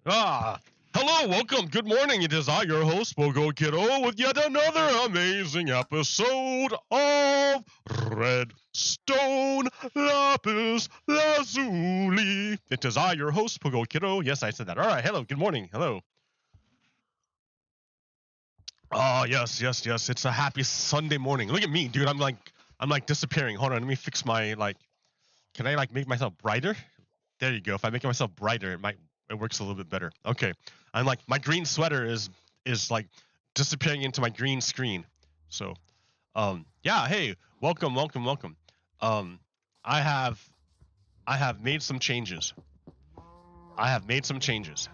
Ah, hello, welcome, good morning. It is I, your host, Pogo Kiddo, with yet another amazing episode of Redstone Lapis Lazuli. It is I, your host, Pogo Kiddo. Yes, I said that. All right, hello, good morning. Hello. Oh, yes. It's a happy Sunday morning. Look at me, dude. I'm like disappearing. Hold on, let me fix my can I make myself brighter? There you go. If I make myself brighter, it works a little bit better. Okay. I'm like my green sweater is like disappearing into my green screen. So, yeah, hey, welcome. Um I have I have made some changes. I have made some changes.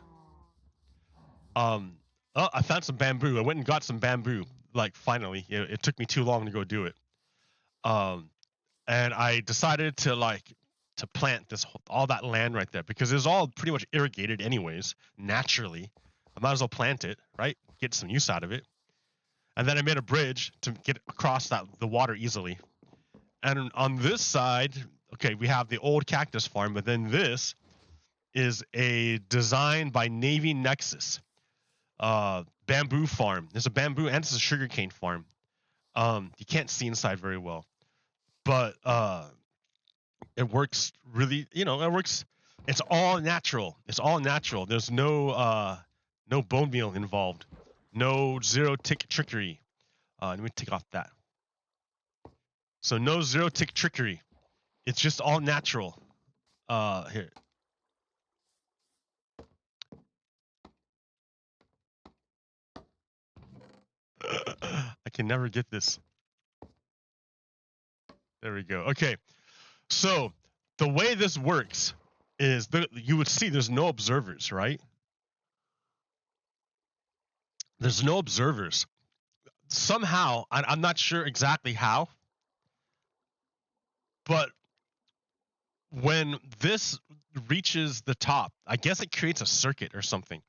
Um I found some bamboo. I went and got some bamboo like finally. It took me too long to go do it. Um and I decided to plant all that land right there because it's all pretty much irrigated anyways, naturally. I might as well plant it, right? Get some use out of it. And then I made a bridge to get across the water easily. And on this side, okay, we have the old cactus farm, but then this is a design by Navy Nexus bamboo farm. There's a bamboo and it's a sugarcane farm. You can't see inside very well, but it works really, it works. It's all natural. There's no bone meal involved. No zero tick trickery. Let me take off that. So no zero tick trickery. It's just all natural. Here. I can never get this. There we go. Okay. So the way this works is you would see there's no observers, right? There's no observers. Somehow, I'm not sure exactly how, but when this reaches the top, I guess it creates a circuit or something.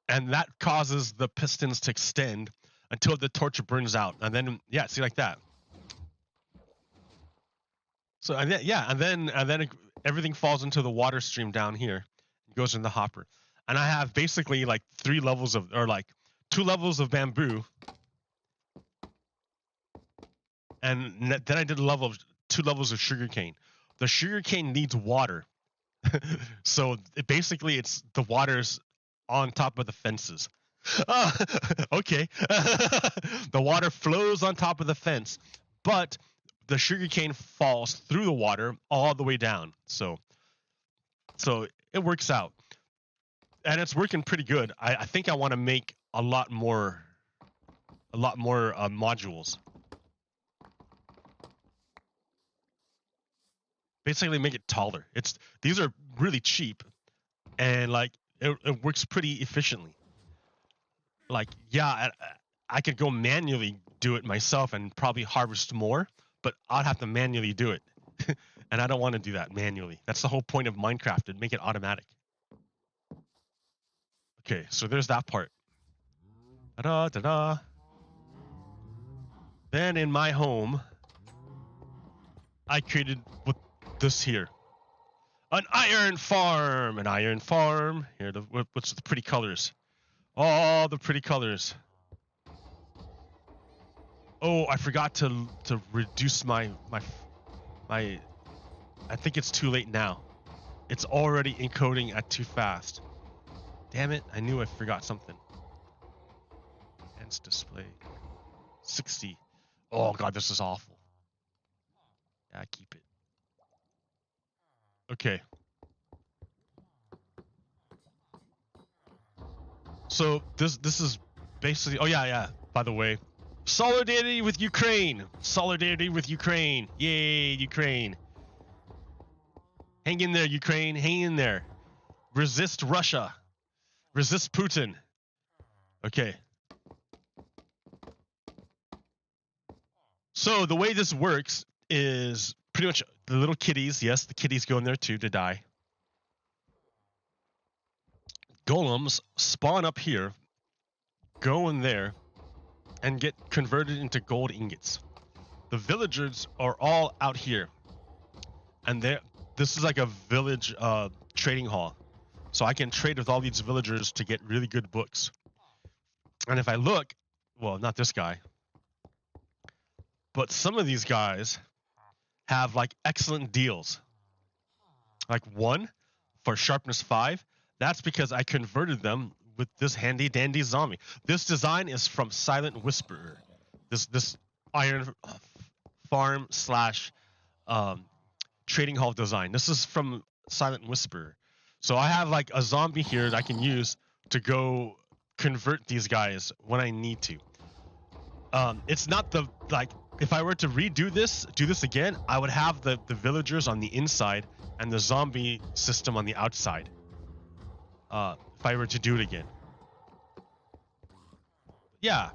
And that causes the pistons to extend until the torch burns out. And then, yeah, see, like that. So, and then, yeah, and then everything falls into the water stream down here, goes in the hopper. And I have basically like 2 levels of bamboo. And then I did 2 levels of sugarcane. The sugarcane needs water. So basically, it's the water's on top of the fences. Okay. The water flows on top of the fence, but the sugarcane falls through the water all the way down. So it works out, and it's working pretty good. I think I want to make a lot more modules. Basically, make it taller. These are really cheap, and like it works pretty efficiently. Like, yeah, I could go manually do it myself and probably harvest more, but I'd have to manually do it. And I don't want to do that manually. That's the whole point of Minecraft, to make it automatic. Okay, so there's that part. Ta-da, ta-da. Then in my home, I created this here. An iron farm! An iron farm. Here, what's the pretty colors? All the pretty colors. Oh, I forgot to reduce my. I think it's too late now. It's already encoding at too fast. Damn it! I knew I forgot something. Enhanced display. 60. Oh god, this is awful. Yeah, keep it. Okay. So this is basically. Oh yeah. By the way, solidarity with Ukraine. Solidarity with Ukraine. Yay, Ukraine. Hang in there, Ukraine. Hang in there. Resist Russia. Resist Putin. Okay. So the way this works is pretty much the little kitties. Yes, the kitties go in there too to die. Golems spawn up here, go in there, and get converted into gold ingots. The villagers are all out here, and this is like a village trading hall. So I can trade with all these villagers to get really good books. And if I look, well, not this guy, but some of these guys have like excellent deals. Like 1 for sharpness 5. That's because I converted them with this handy dandy zombie. This design is from Silent Whisperer. This iron farm slash trading hall design. This is from Silent Whisperer. So I have like a zombie here that I can use to go convert these guys when I need to. It's not the like if I were to do this again, I would have the villagers on the inside and the zombie system on the outside. If I were to do it again. Yeah.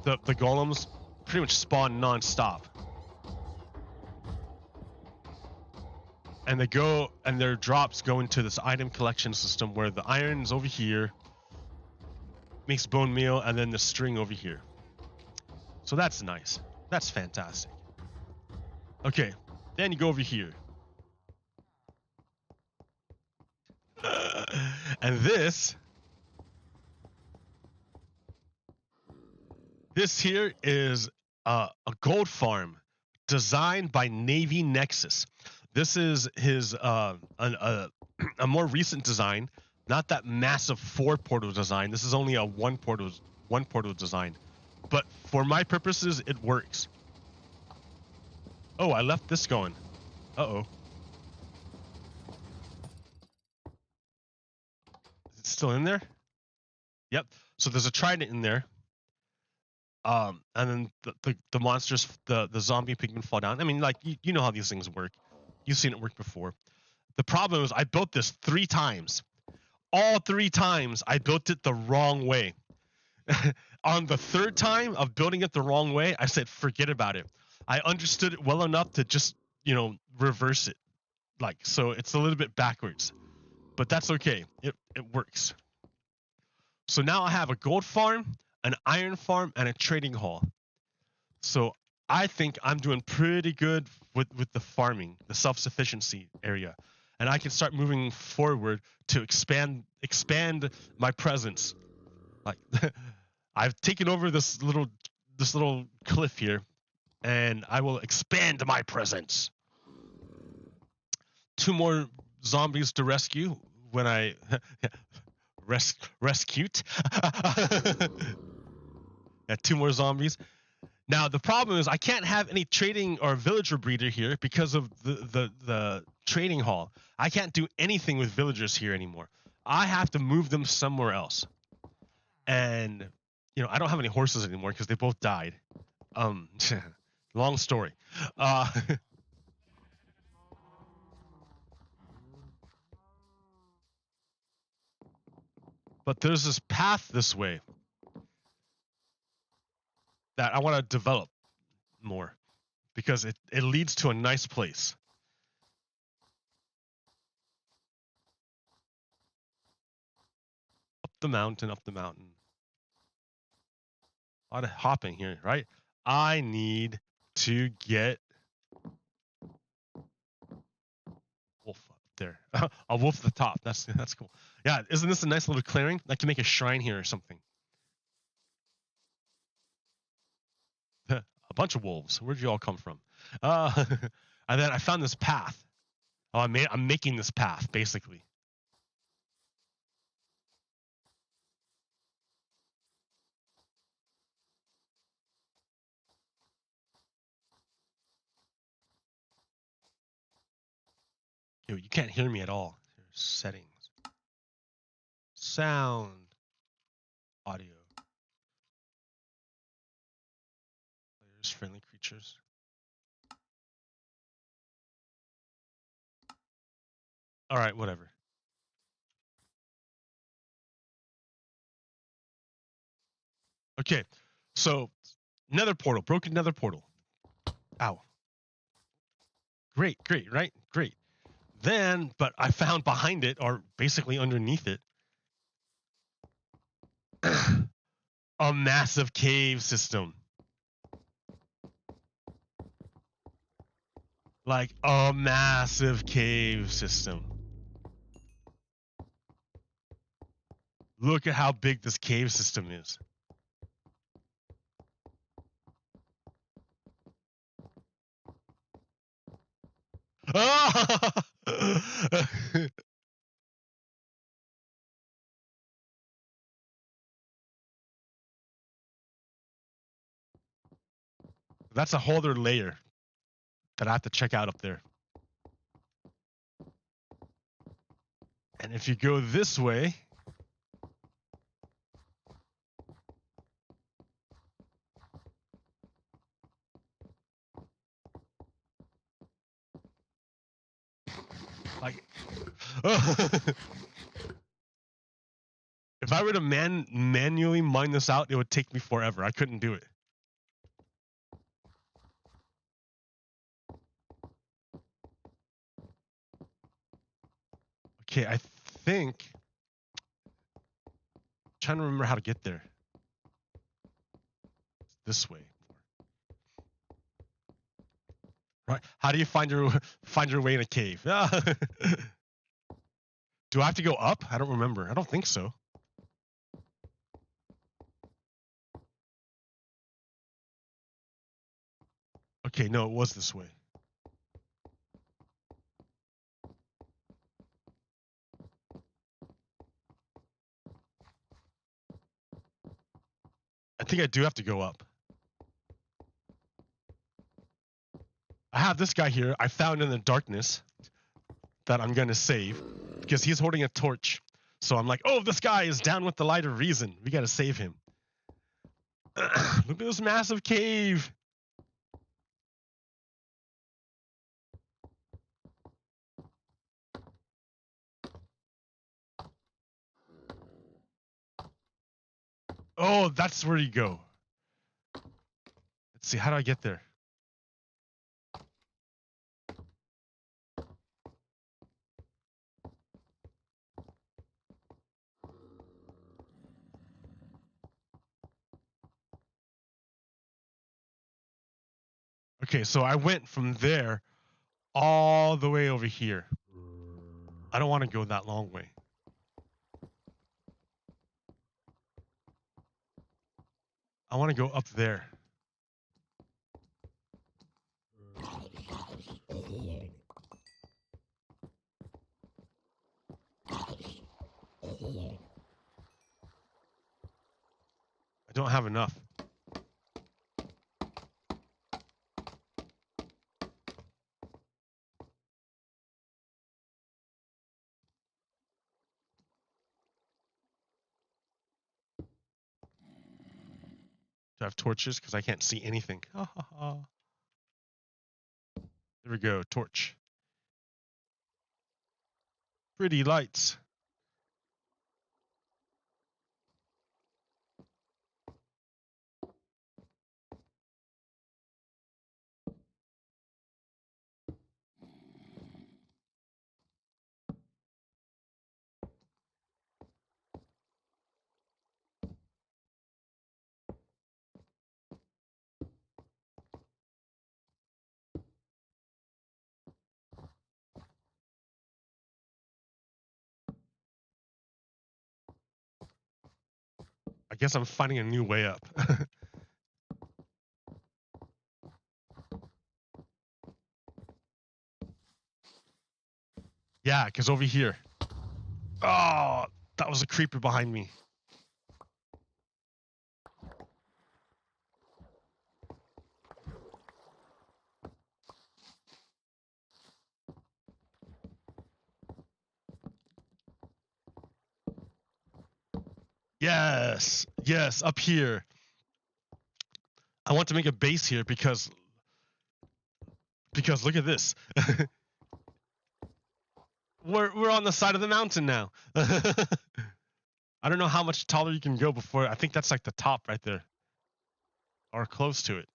The golems pretty much spawn non-stop. And they go, and their drops go into this item collection system where the iron's over here, makes bone meal, and then the string over here. So that's nice. That's fantastic. Okay, then you go over here. And this here is a gold farm designed by Navy Nexus. This is his a more recent design, not that massive 4 portal design. This is only a 1 portal design, but for my purposes, it works. Oh, I left this going. Uh-oh. Is it still in there? Yep. So there's a trident in there. And then the monsters, the zombie pigmen fall down. I mean, like, you know how these things work. You've seen it work before. The problem is I built this 3 times. All 3 times I built it the wrong way. On the 3rd time of building it the wrong way, I said, forget about it. I understood it well enough to just, reverse it. Like, so it's a little bit backwards. But that's okay. It works. So now I have a gold farm, an iron farm, and a trading hall. So I think I'm doing pretty good with the farming, the self-sufficiency area. And I can start moving forward to expand my presence. Like I've taken over this little cliff here, and I will expand my presence. 2 more zombies to rescue when I rescued. Yeah, 2 more zombies. Now the problem is I can't have any trading or villager breeder here because of the trading hall. I can't do anything with villagers here anymore. I have to move them somewhere else. And I don't have any horses anymore because they both died. Long story. But there's this path this way that I want to develop more because it leads to a nice place. Up the mountain. A lot of hopping here, right? I need to get wolf up there. A wolf at the top. That's cool. Yeah, isn't this a nice little clearing? I can make a shrine here or something. A bunch of wolves. Where'd you all come from? And then I found this path. Oh, I'm making this path basically. Yo, you can't hear me at all. There's settings. Sound. Audio. Players, friendly creatures. All right, whatever. Okay, so nether portal, broken nether portal. Ow. Great, right? Great. Then, but I found behind it, or basically underneath it, a massive cave system. Like a massive cave system. Look at how big this cave system is. Ah! That's a whole other layer that I have to check out up there. And if you go this way, like, if I were to manually mine this out, it would take me forever. I couldn't do it. Okay, I think. I'm trying to remember how to get there. This way. Right? How do you find your way in a cave? Do I have to go up? I don't remember. I don't think so. Okay, no, it was this way. I think I do have to go up. I have this guy here I found in the darkness that I'm gonna save because he's holding a torch. So I'm like, oh, this guy is down with the light of reason. We gotta save him. Look at this massive cave. Oh, that's where you go. Let's see, how do I get there? Okay, so I went from there all the way over here. I don't want to go that long way. I want to go up there. I don't have enough. Do I have torches? Because I can't see anything. There we go, torch. Pretty lights. I guess I'm finding a new way up. Yeah, because over here. Oh, that was a creeper behind me. Yes, yes, up here. I want to make a base here because look at this. we're on the side of the mountain now. I don't know how much taller you can go before. I think that's like the top right there, or close to it.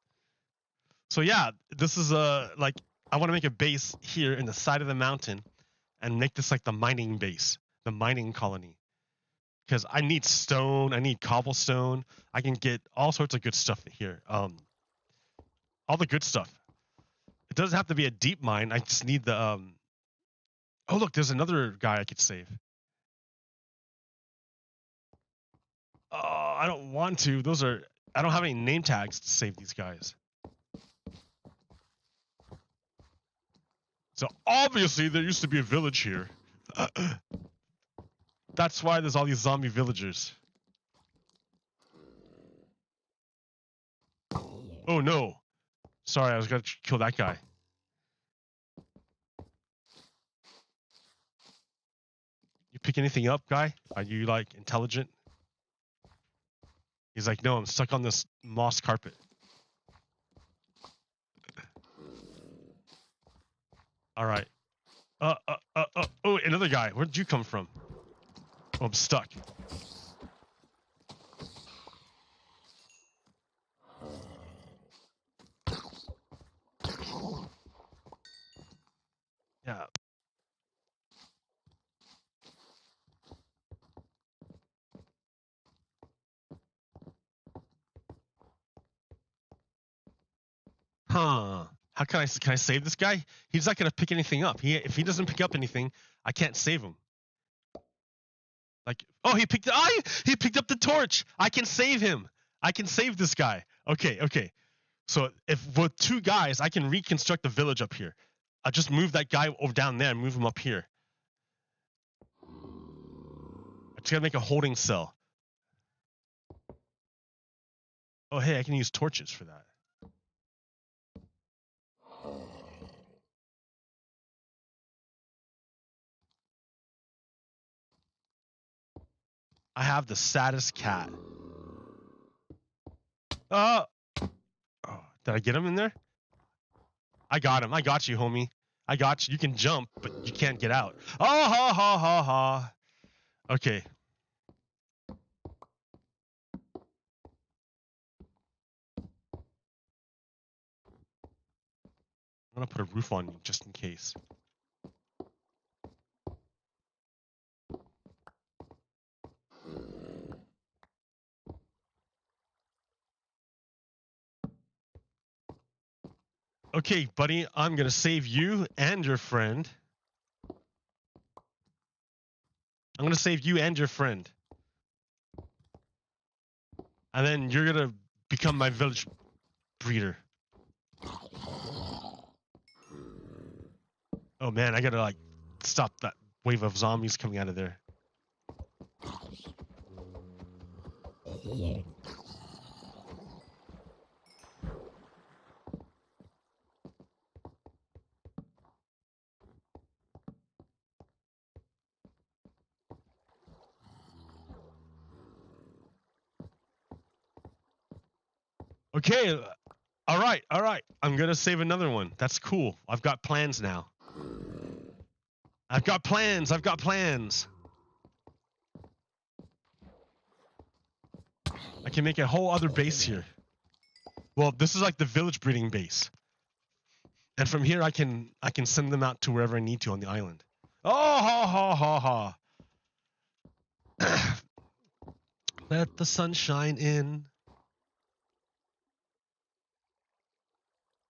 So yeah, this is like I want to make a base here in the side of the mountain, and make this like the mining base, the mining colony. Because I need stone, I need cobblestone. I can get all sorts of good stuff here. All the good stuff. It doesn't have to be a deep mine. I just need the Oh look, there's another guy I could save. I don't want to. Those are... I don't have any name tags to save these guys. So obviously there used to be a village here. That's why there's all these zombie villagers. Oh no. Sorry, I was gonna kill that guy. You pick anything up, guy? Are you like intelligent? He's like, no, I'm stuck on this moss carpet. All right. Oh, another guy. Where did you come from? Oh, I'm stuck. Yeah. Huh. How can I save this guy? He's not gonna pick anything up. If he doesn't pick up anything, I can't save him. Like, oh, he picked up the torch. I can save him. I can save this guy. Okay. So if with 2 guys, I can reconstruct the village up here. I just move that guy over down there and move him up here. I just gotta make a holding cell. Oh, hey, I can use torches for that. I have the saddest cat. Oh, did I get him in there? I got him. I got you, homie. I got you. You can jump, but you can't get out. Oh, ha, ha, ha, ha. Okay. I'm gonna put a roof on you just in case. Okay, buddy, I'm gonna save you and your friend. I'm gonna save you and your friend. And then you're gonna become my village breeder. Oh man, I gotta like stop that wave of zombies coming out of there. Okay, all right. I'm gonna save another one. That's cool. I've got plans now. I've got plans. I can make a whole other base here. Well, this is like the village breeding base. And from here I can send them out to wherever I need to on the island. Oh, ha. Let the sunshine in.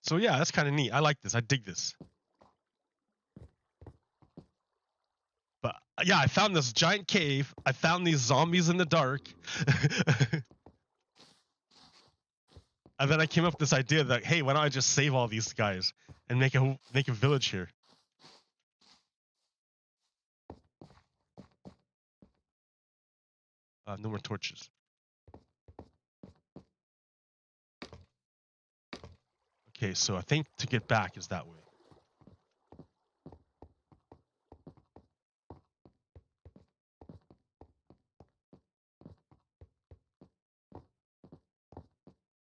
So yeah, that's kind of neat. I like this. I dig this. But yeah, I found this giant cave. I found these zombies in the dark. And then I came up with this idea that, hey, why don't I just save all these guys and make a village here? No more torches. Okay, so I think to get back is that way.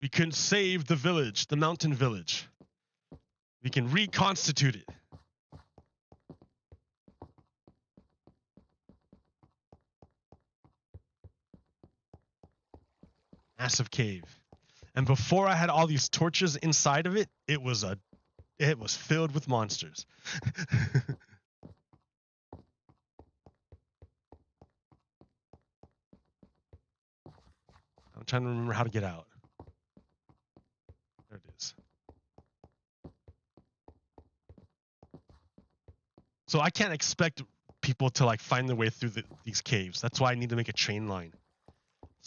We can save the village, the mountain village. We can reconstitute it. Massive cave. And before I had all these torches inside of it, it was filled with monsters. I'm trying to remember how to get out. There it is. So I can't expect people to like find their way through these caves. That's why I need to make a train line.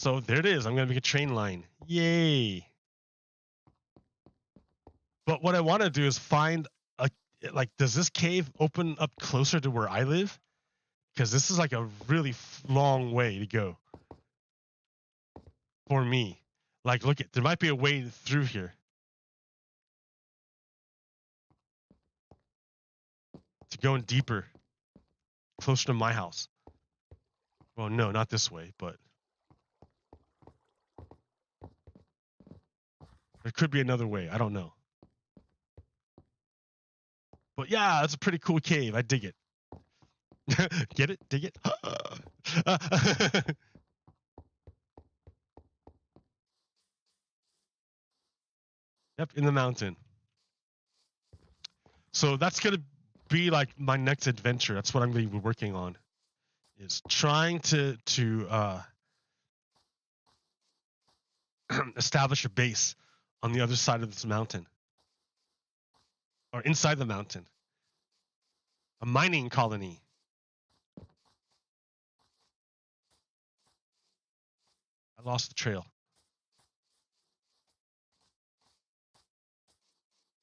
So there it is. I'm gonna make a train line. Yay! But what I want to do is find does this cave open up closer to where I live? Because this is like a really long way to go for me. Like, look there might be a way through here to go in deeper, closer to my house. Well, no, not this way, but there could be another way. I don't know. But yeah, it's a pretty cool cave. I dig it. Get it? Dig it? Yep, in the mountain. So that's gonna be like my next adventure. That's what I'm gonna be working on. Is trying to establish a base on the other side of this mountain. Or inside the mountain. A mining colony. I lost the trail.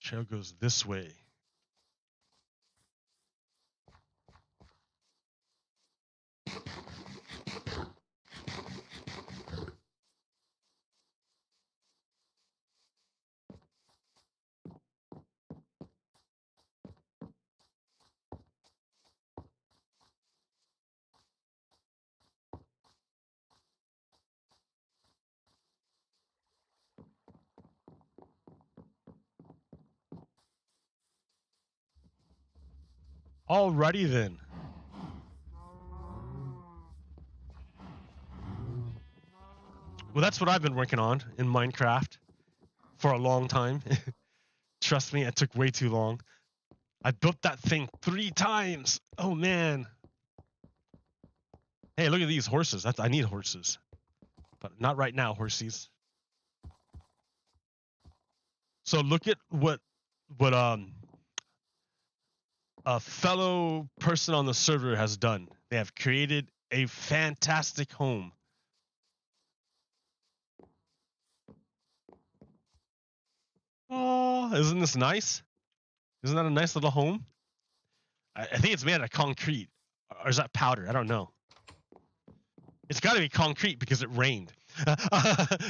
Trail goes this way. Alrighty then. Well, that's what I've been working on in Minecraft for a long time. Trust me, it took way too long. I built that thing 3 times. Oh man. Hey, look at these horses. I need horses. But not right now, horsies. So look at what a fellow person on the server has done. They have created a fantastic home. Oh, isn't this nice? Isn't that a nice little home? I think it's made out of concrete. Or is that powder? I don't know. It's got to be concrete because it rained.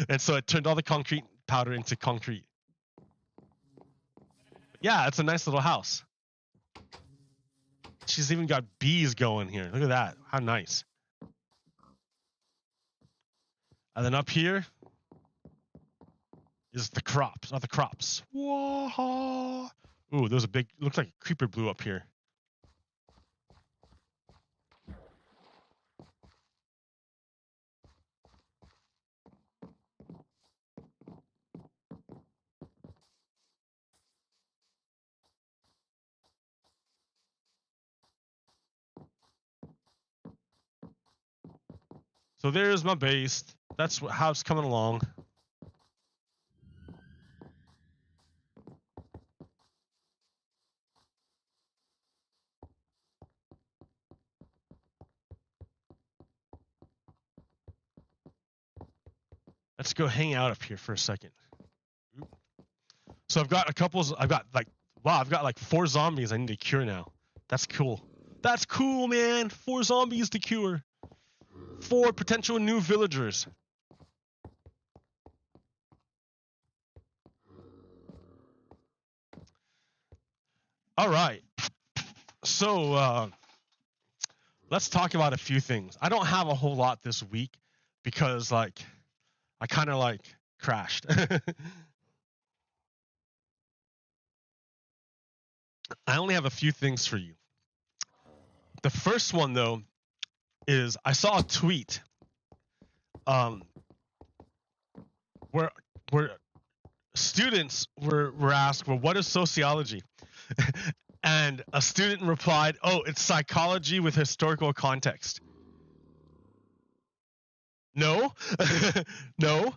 And so it turned all the concrete powder into concrete. Yeah, it's a nice little house. She's even got bees going here. Look at that. How nice. And then up here is the crops. Not the crops. Whoa. Ooh, there's a big, looks like a creeper blew up here. So there's my base. That's how it's coming along. Let's go hang out up here for a second. So I've got like 4 zombies I need to cure now. That's cool. That's cool, man. 4 zombies to cure. 4 potential new villagers. All right. So let's talk about a few things. I don't have a whole lot this week because I kind of crashed. I only have a few things for you. The first one though is I saw a tweet where students were asked, well, what is sociology? And a student replied, oh, it's psychology with historical context. No. No.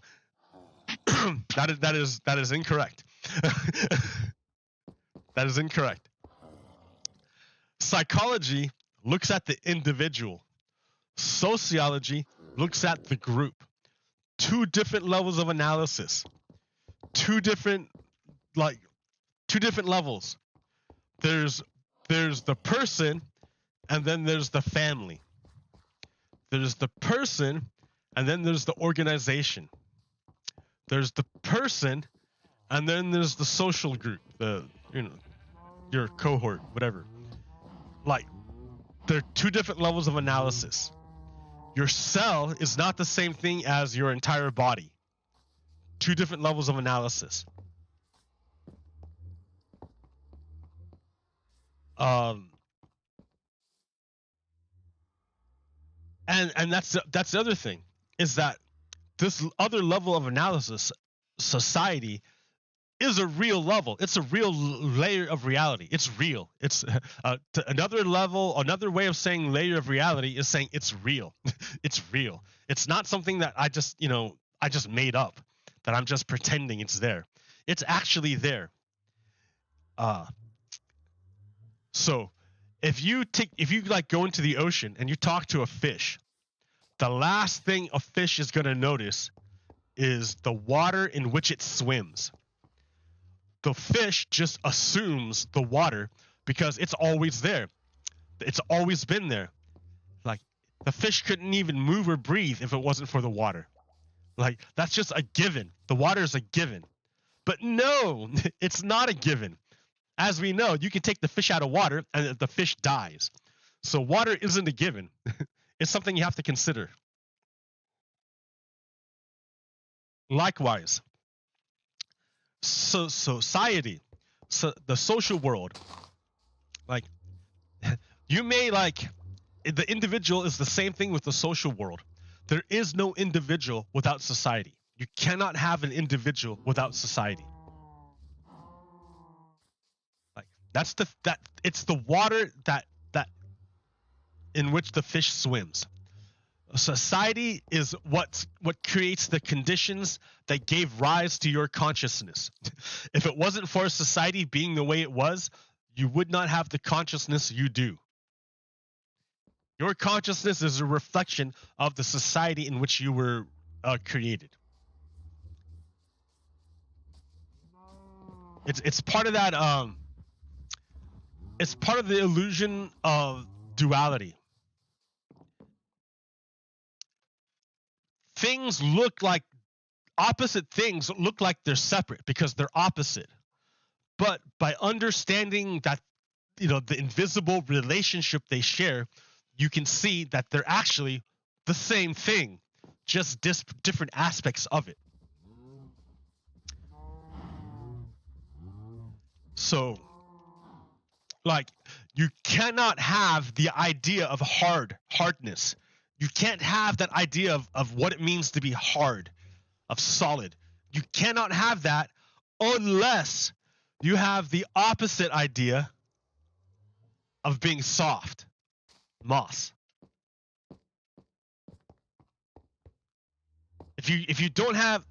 that is incorrect. That is incorrect. Psychology looks at the individual. Sociology looks at the group. two different levels of analysis. Two different levels. There's the person, and then there's the family. There's the person, and then there's the organization. There's the person, and then there's the social group, your cohort, whatever. Like, there are two different levels of analysis. Your cell is not the same thing as your entire body. Two different levels of analysis. And that's the other thing, is that this other level of analysis, society, is a real level. It's a real layer of reality. It's real. It's another level, another way of saying layer of reality is saying it's real. It's real. It's not something that I just made up, that I'm just pretending it's there. It's actually there. So if you like go into the ocean and you talk to a fish, the last thing a fish is going to notice is the water in which it swims. The fish just assumes the water because it's always there. It's always been there. Like, the fish couldn't even move or breathe if it wasn't for the water. Like, that's just a given. The water is a given. But no, it's not a given. As we know, you can take the fish out of water and the fish dies. So water isn't a given. It's something you have to consider. Likewise, so society, so the social world, like, you may like, the individual is the same thing with the social world. There is no individual without society. You cannot have an individual without society. Like, it's the water that in which the fish swims. Society is what creates the conditions that gave rise to your consciousness. If it wasn't for society being the way it was, you would not have the consciousness you do. Your consciousness is a reflection of the society in which you were created. It's part of that. It's part of the illusion of duality. Things look like opposite things look like they're separate because they're opposite. But by understanding that, the invisible relationship they share, you can see that they're actually the same thing, just different aspects of it. So, like, you cannot have the idea of hardness. You can't have that idea of what it means to be hard, of solid. You cannot have that unless you have the opposite idea of being soft, moss. If you don't have,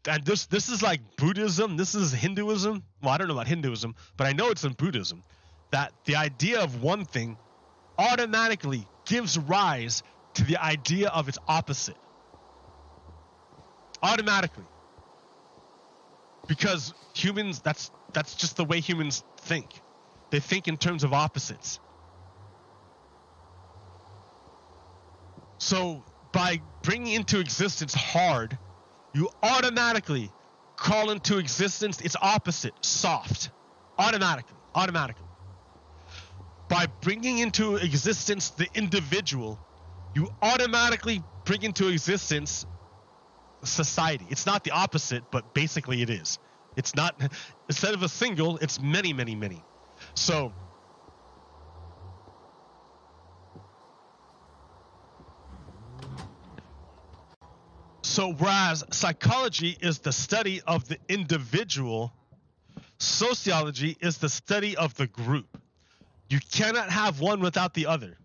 and this is like Buddhism, this is Hinduism. Well, I don't know about Hinduism, but I know it's in Buddhism, that the idea of one thing automatically gives rise to the idea of its opposite. Automatically. Because humans, that's just the way humans think. They think in terms of opposites. So by bringing into existence hard, you automatically call into existence its opposite, soft. Automatically. By bringing into existence the individual, you automatically bring into existence society. It's not the opposite, but basically it is. It's not, instead of a single, it's many, many, many. So whereas psychology is the study of the individual, sociology is the study of the group. You cannot have one without the other.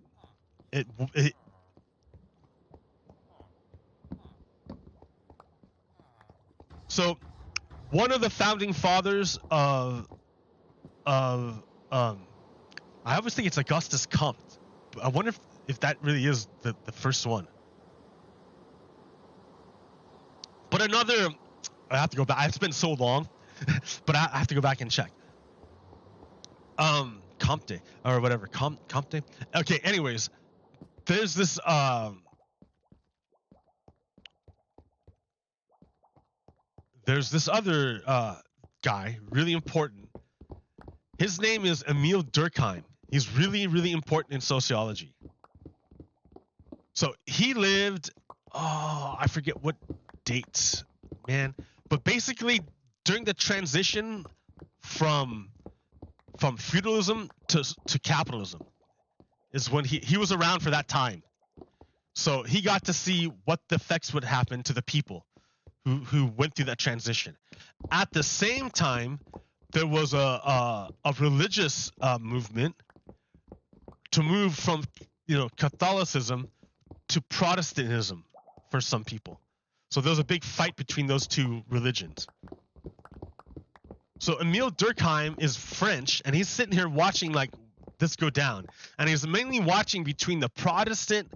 So one of the founding fathers of I always think it's Augustus Comte. I wonder if that really is the first one. But another, I have to go back. It's been so long, but I have to go back and check. Comte or whatever. Comte. Okay. Anyways, there's this other guy, really important. His name is Emil Durkheim. He's really, really important in sociology. So he lived, I forget what dates, man. But basically, during the transition from feudalism to capitalism is when he was around for that time. So he got to see what the effects would happen to the people who went through that transition. At the same time, there was a religious movement to move from Catholicism to Protestantism for some people. So there was a big fight between those two religions. So Emile Durkheim is French, and he's sitting here watching like this go down, and he's mainly watching between the Protestant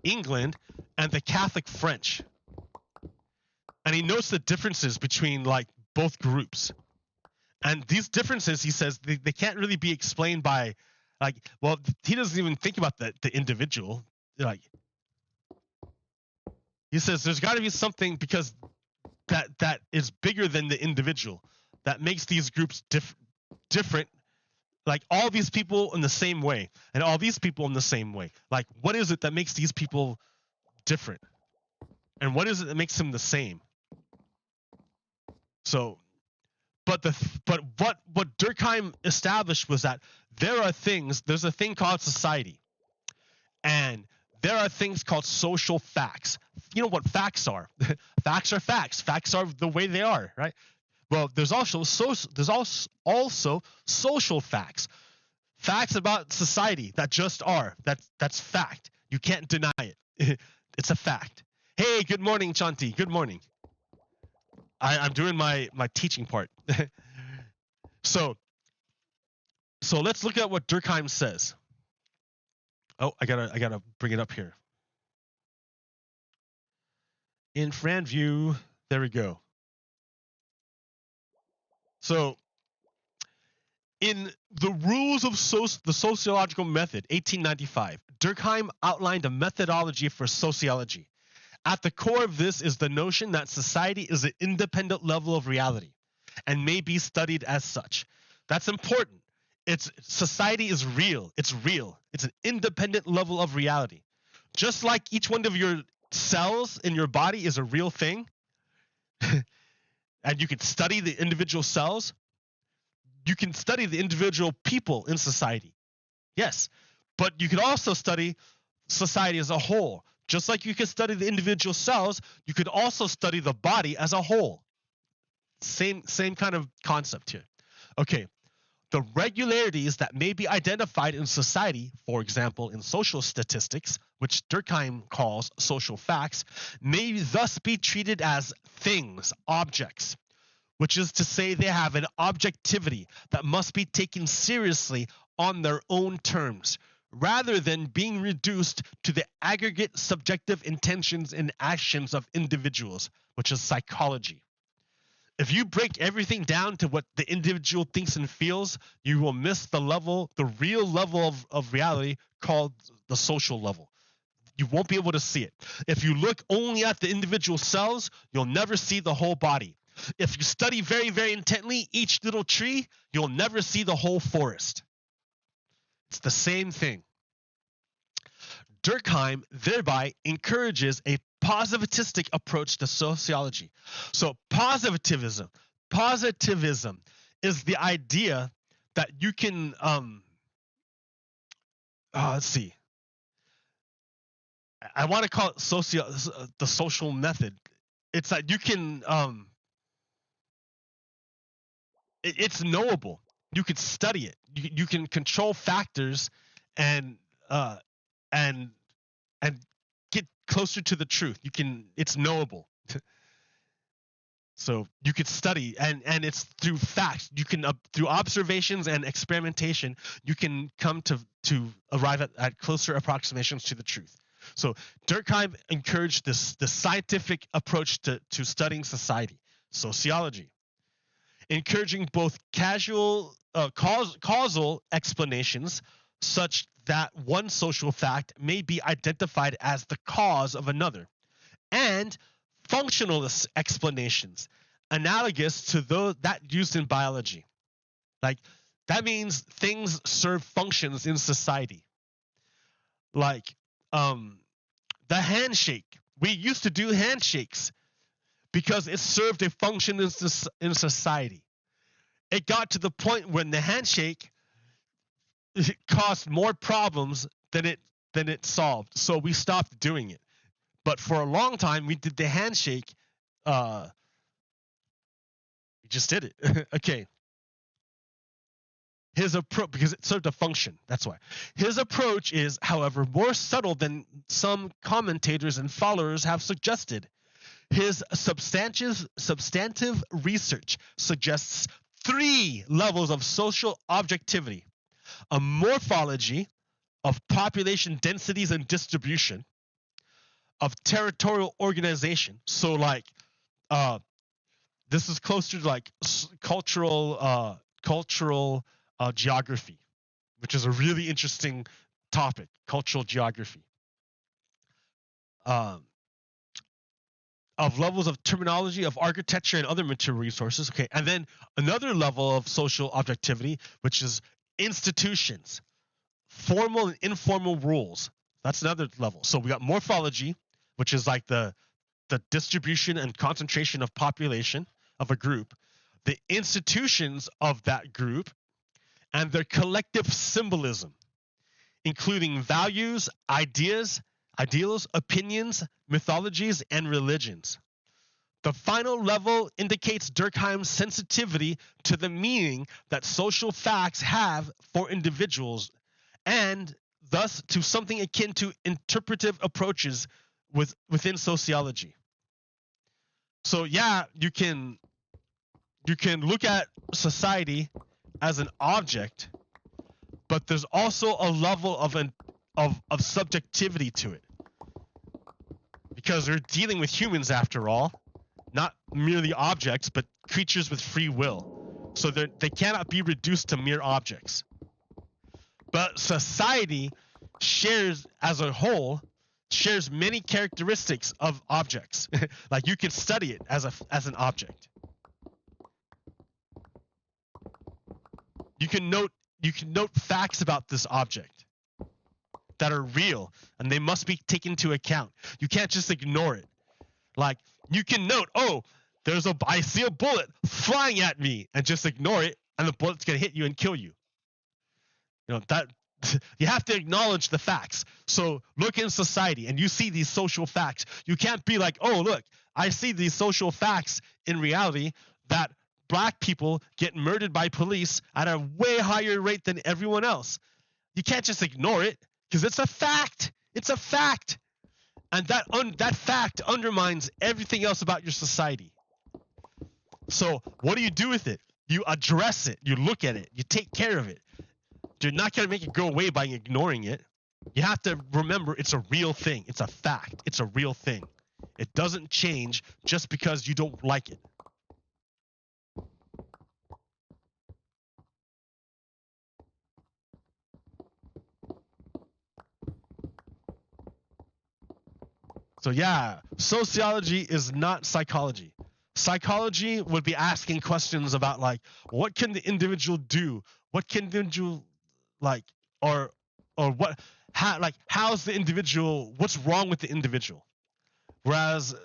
England and the Catholic French, and he notes the differences between like both groups. And these differences, he says, they can't really be explained by he doesn't even think about the individual. Like, he says there's got to be something because that is bigger than the individual that makes these groups different. Like all these people in the same way and all these people in the same way. Like, what is it that makes these people different? And what is it that makes them the same? So, but what Durkheim established was that there's a thing called society, and there are things called social facts. You know what facts are? Facts are facts. Facts are the way they are, right? Well, there's also social facts. Facts about society that just are. That's fact. You can't deny it. It's a fact. Hey, good morning, Chanti. Good morning. I'm doing my teaching part. So let's look at what Durkheim says. Oh, I gotta bring it up here. In Fran view, there we go. So in the Rules of the Sociological Method, 1895, Durkheim outlined a methodology for sociology. At the core of this is the notion that society is an independent level of reality and may be studied as such. That's important. Society is real. It's real. It's an independent level of reality. Just like each one of your cells in your body is a real thing, and you can study the individual cells, you can study the individual people in society. Yes, but you can also study society as a whole. Just like you can study the individual cells, you could also study the body as a whole. Same kind of concept here. Okay, the regularities that may be identified in society, for example, in social statistics, which Durkheim calls social facts, may thus be treated as things, objects, which is to say they have an objectivity that must be taken seriously on their own terms, rather than being reduced to the aggregate subjective intentions and actions of individuals, which is psychology. If you break everything down to what the individual thinks and feels, you will miss the real level of reality called the social level. You won't be able to see it. If you look only at the individual cells, you'll never see the whole body. If you study very, very intently each little tree, you'll never see the whole forest. It's the same thing. Durkheim thereby encourages a positivistic approach to sociology. So positivism is the idea that you can let's see. I want to call it the social method. It's that you can it's knowable. You can study it. You can control factors and get closer to the truth. It's knowable. So you could study, and it's through facts. You can through observations and experimentation, you can come to arrive at closer approximations to the truth. So Durkheim encouraged the scientific approach to studying society, sociology, encouraging both causal explanations, such that one social fact may be identified as the cause of another, and functionalist explanations, analogous to those that used in biology. Like, that means things serve functions in society. Like, the handshake. We used to do handshakes because it served a function in society. It got to the point when the handshake caused more problems than it solved, so we stopped doing it. But for a long time, we did the handshake. We just did it. Okay. His approach, because it served a function, that's why. His approach is, however, more subtle than some commentators and followers have suggested. His substantive research suggests 3 levels of social objectivity: a morphology of population densities and distribution, of territorial organization. So, like, this is closer to like cultural geography, which is a really interesting topic, cultural geography. Of levels of terminology, of architecture, and other material resources. Okay, and then another level of social objectivity, which is institutions, formal and informal rules. That's another level. So we got morphology, which is like the distribution and concentration of population of a group, the institutions of that group, and their collective symbolism, including values, ideals, opinions, mythologies, and religions. The final level indicates Durkheim's sensitivity to the meaning that social facts have for individuals, and thus to something akin to interpretive approaches within sociology. So yeah, you can look at society as an object, but there's also a level of subjectivity to it, because we're dealing with humans after all, not merely objects, but creatures with free will. So they cannot be reduced to mere objects. But society shares, as a whole, shares many characteristics of objects. Like, you can study it as an object. You can note facts about this object that are real, and they must be taken into account. You can't just ignore it. Like, you can note, oh, I see a bullet flying at me, and just ignore it, and the bullet's gonna hit you and kill you. You know that. You have to acknowledge the facts. So look in society and you see these social facts. You can't be like, oh, look, I see these social facts in reality that black people get murdered by police at a way higher rate than everyone else. You can't just ignore it, because it's a fact. It's a fact. And that fact undermines everything else about your society. So what do you do with it? You address it. You look at it. You take care of it. You're not going to make it go away by ignoring it. You have to remember it's a real thing. It's a fact. It's a real thing. It doesn't change just because you don't like it. So yeah, sociology is not psychology. Psychology would be asking questions about, like, what can the individual do? What can the individual, like, or what, how's the individual, what's wrong with the individual? Whereas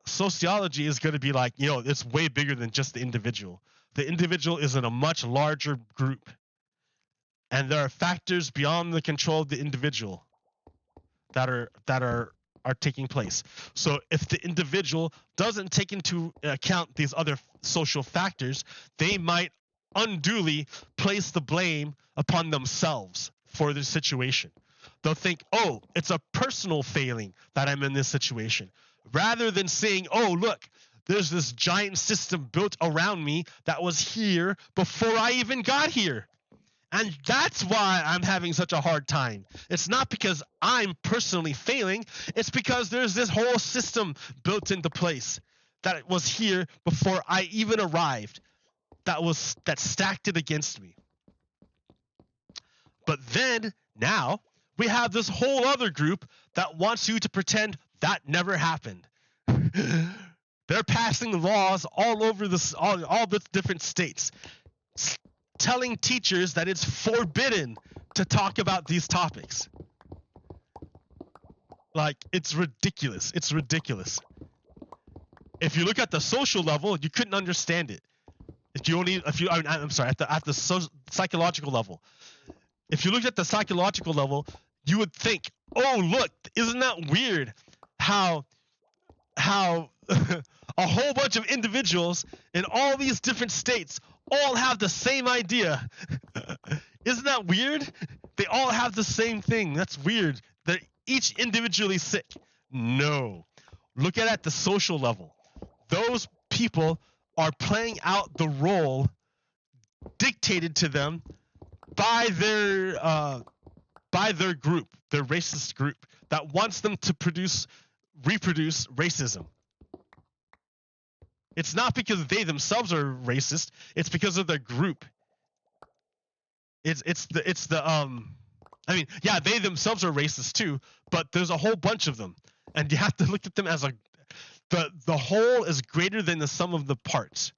sociology is going to be like, it's way bigger than just the individual. The individual is in a much larger group, and there are factors beyond the control of the individual that are taking place. So if the individual doesn't take into account these other social factors, they might unduly place the blame upon themselves for the situation. They'll think, oh, it's a personal failing that I'm in this situation, rather than saying, oh, look, there's this giant system built around me that was here before I even got here. And that's why I'm having such a hard time. It's not because I'm personally failing. It's because there's this whole system built into place that was here before I even arrived that stacked it against me. But then now we have this whole other group that wants you to pretend that never happened. They're passing laws all over all the different states, telling teachers that it's forbidden to talk about these topics. Like, it's ridiculous. It's ridiculous. If you look at the social level, you couldn't understand it. I'm sorry, at the psychological level. If you looked at the psychological level, you would think, oh, look, isn't that weird how a whole bunch of individuals in all these different states all have the same idea. Isn't that weird? They all have the same thing. That's weird. They're each individually sick. No. Look at the social level. Those people are playing out the role dictated to them by their group, their racist group that wants them to reproduce racism. It's not because they themselves are racist. It's because of their group. They themselves are racist too, but there's a whole bunch of them, and you have to look at them as the whole is greater than the sum of the parts.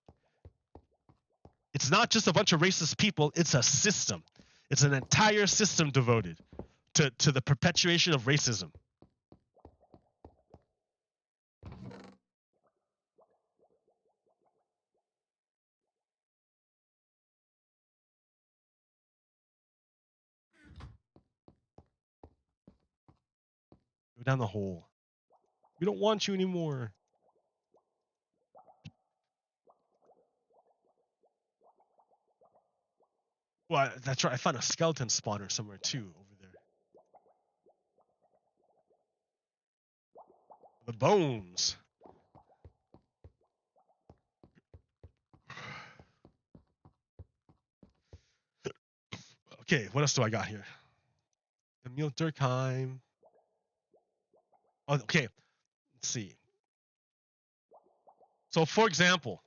It's not just a bunch of racist people. It's a system. It's an entire system devoted to the perpetuation of racism. Go down the hole. We don't want you anymore. Well, that's right. I found a skeleton spawner somewhere too over there. The bones. Okay, what else do I got here? Emil Durkheim. Oh, okay, let's see. So, for example,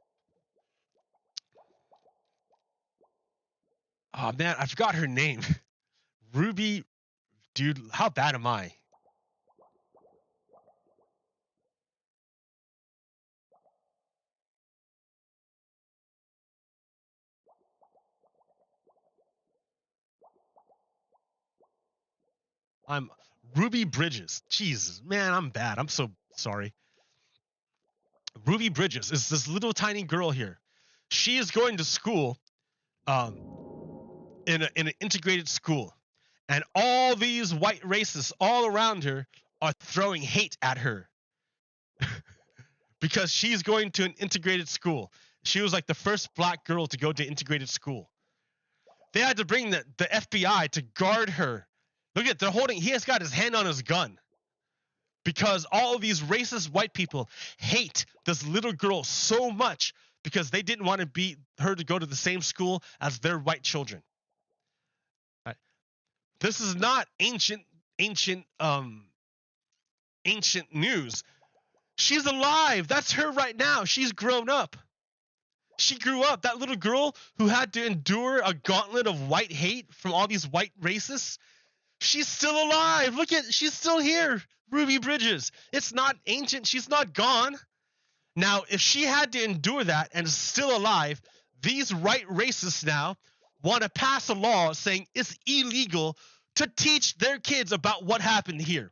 oh man, I forgot her name. Ruby, dude, how bad am I? I'm Ruby Bridges. Jesus, man, I'm bad. I'm so sorry. Ruby Bridges is this little tiny girl here. She is going to school, in an integrated school, and all these white racists all around her are throwing hate at her because she's going to an integrated school. She was like the first black girl to go to integrated school. They had to bring the FBI to guard her. Look at, he has got his hand on his gun because all of these racist white people hate this little girl so much because they didn't want her to go to the same school as their white children. Right? This is not ancient news. She's alive. That's her right now. She's grown up. She grew up. That little girl who had to endure a gauntlet of white hate from all these white racists, she's still alive. She's still here. Ruby Bridges. It's not ancient. She's not gone. Now, if she had to endure that and is still alive, these white racists now want to pass a law saying it's illegal to teach their kids about what happened here.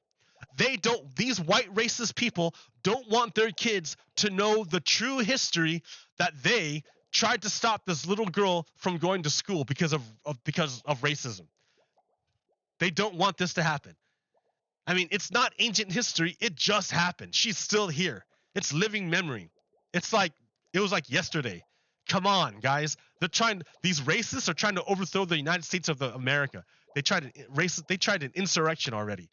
These white racist people don't want their kids to know the true history that they tried to stop this little girl from going to school because of racism. They don't want this to happen. I mean, it's not ancient history. It just happened. She's still here. It's living memory. It was like yesterday. Come on, guys. These racists are trying to overthrow the United States of America. They tried an insurrection already.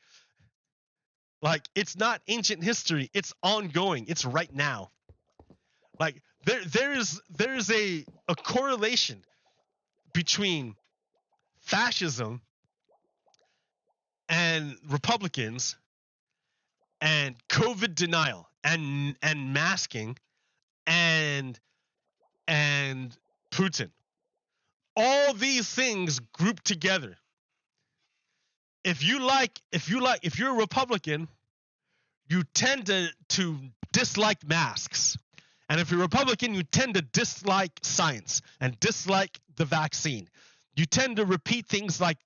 Like, it's not ancient history. It's ongoing. It's right now. Like, there is a correlation between fascism and Republicans and COVID denial and masking and Putin. All these things grouped together. If you're a Republican, you tend to dislike masks. And if you're a Republican, you tend to dislike science and dislike the vaccine. You tend to repeat things like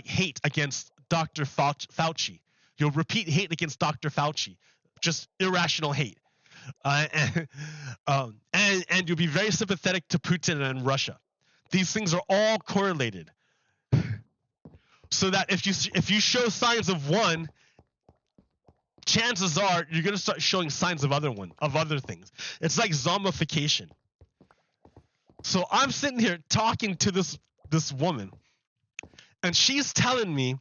hate against Dr. Fauci. You'll repeat hate against Dr. Fauci, just irrational hate. And you'll be very sympathetic to Putin and Russia. These things are all correlated. So that if you show signs of one, chances are you're gonna start showing signs of other things. It's like zombification. So I'm sitting here talking to this woman, and she's telling me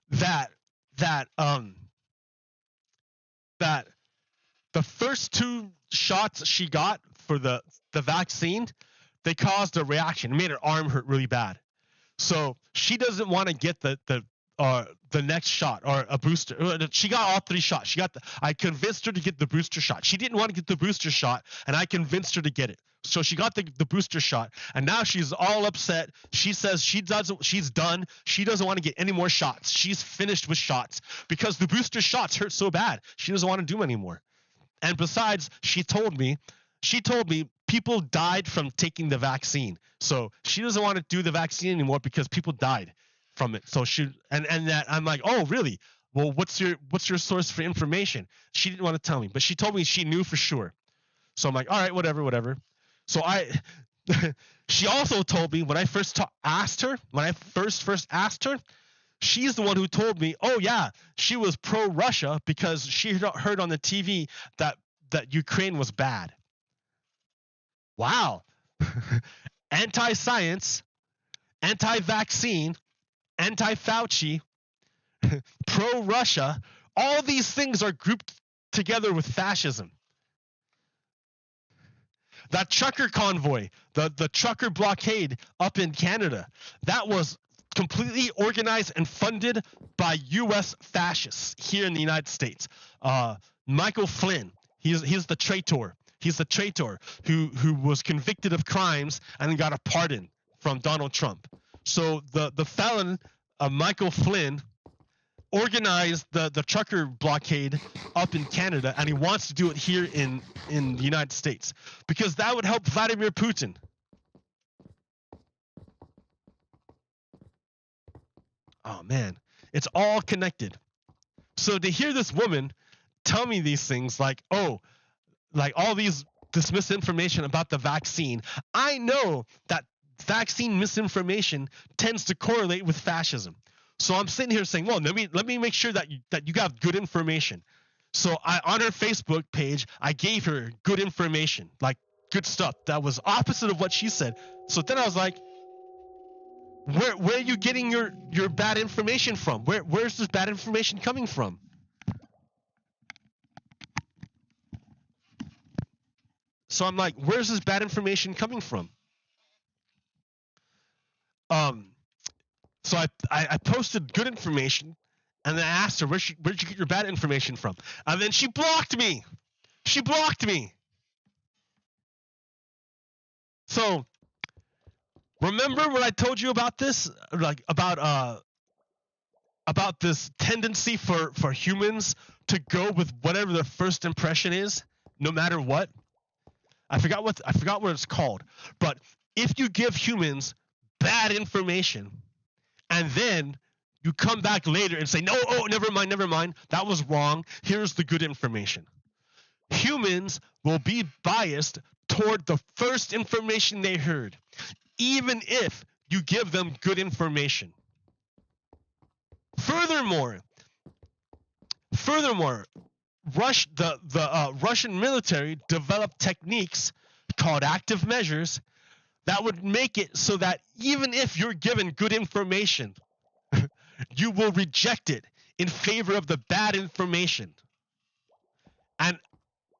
that the first 2 shots she got for the vaccine, they caused a reaction. It made her arm hurt really bad. So she doesn't want to get the next shot or a booster. She got all 3 shots. I convinced her to get the booster shot. She didn't want to get the booster shot, and I convinced her to get it. So she got the booster shot, and now she's all upset. She says she's done. She doesn't want to get any more shots. She's finished with shots because the booster shots hurt so bad. She doesn't want to do them anymore. And besides, she told me people died from taking the vaccine. So she doesn't want to do the vaccine anymore because people died from it. So and that I'm like, oh really? Well, what's your source for information? She didn't want to tell me, but she told me she knew for sure. So I'm like, all right, whatever. So she also told me when I first asked her, she's the one who told me, oh yeah, she was pro-Russia because she heard on the TV that Ukraine was bad. Wow. Anti-science, anti-vaccine, anti-Fauci, pro-Russia, all these things are grouped together with fascism. That trucker convoy, the trucker blockade up in Canada, that was completely organized and funded by U.S. fascists here in the United States. Michael Flynn, he's the traitor. He's the traitor who was convicted of crimes and got a pardon from Donald Trump. So the felon, Michael Flynn, organized the trucker blockade up in Canada, and he wants to do it here in the United States because that would help Vladimir Putin. Oh man, it's all connected. So to hear this woman tell me these things like all this misinformation about the vaccine, I know that vaccine misinformation tends to correlate with fascism. So I'm sitting here saying, well, let me make sure that you got good information. So on her Facebook page, I gave her good information, like good stuff that was opposite of what she said. So then I was like, where are you getting your bad information from? Where's this bad information coming from? So I'm like, where's this bad information coming from? So I posted good information, and then I asked her, where'd you get your bad information from? And then she blocked me. So remember what I told you about this? Like about this tendency for humans to go with whatever their first impression is, no matter what? I forgot what it's called. But if you give humans bad information, and then you come back later and say, no, never mind, that was wrong, here's the good information. Humans will be biased toward the first information they heard, even if you give them good information. Furthermore, the Russian military developed techniques called active measures that would make it so that even if you're given good information, you will reject it in favor of the bad information. And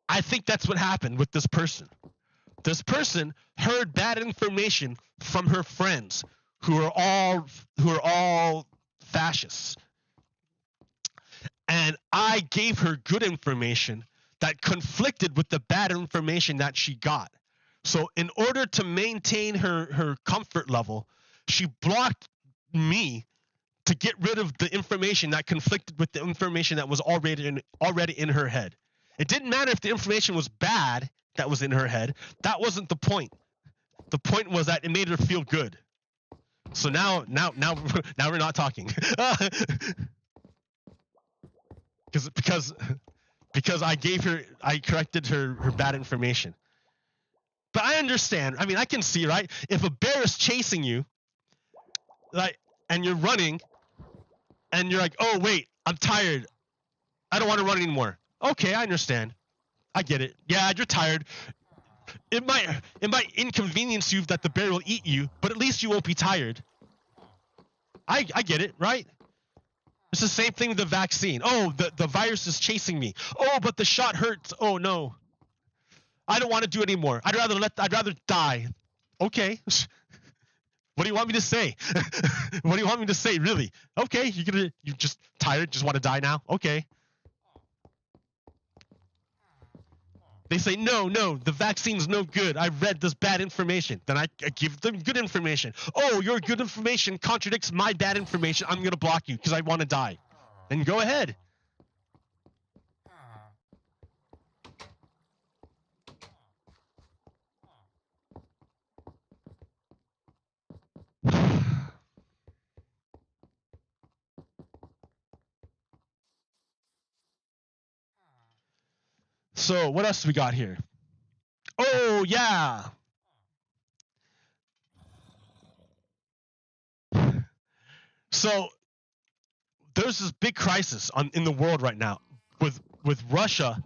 I think that's what happened with this person. This person heard bad information from her friends who are all fascists. And I gave her good information that conflicted with the bad information that she got. So in order to maintain her comfort level, she blocked me to get rid of the information that conflicted with the information that was already in her head. It didn't matter if the information was bad that was in her head. That wasn't the point. The point was that it made her feel good. So now we're not talking. because I corrected her bad information. But I understand. I mean, I can see, right? If a bear is chasing you, like, and you're running, and you're like, oh wait, I'm tired. I don't want to run anymore. Okay, I understand. I get it. Yeah, you're tired. It might inconvenience you that the bear will eat you, but at least you won't be tired. I get it, right? It's the same thing with the vaccine. Oh, the virus is chasing me. Oh, but the shot hurts. Oh no. I don't want to do it anymore. I'd rather die. Okay. What do you want me to say? What do you want me to say, really? Okay, you're just tired, just want to die now? Okay. They say, no, the vaccine's no good. I read this bad information. Then I give them good information. Oh, your good information contradicts my bad information. I'm going to block you because I want to die. Then go ahead. So what else we got here? Oh yeah. So there's this big crisis in the world right now with Russia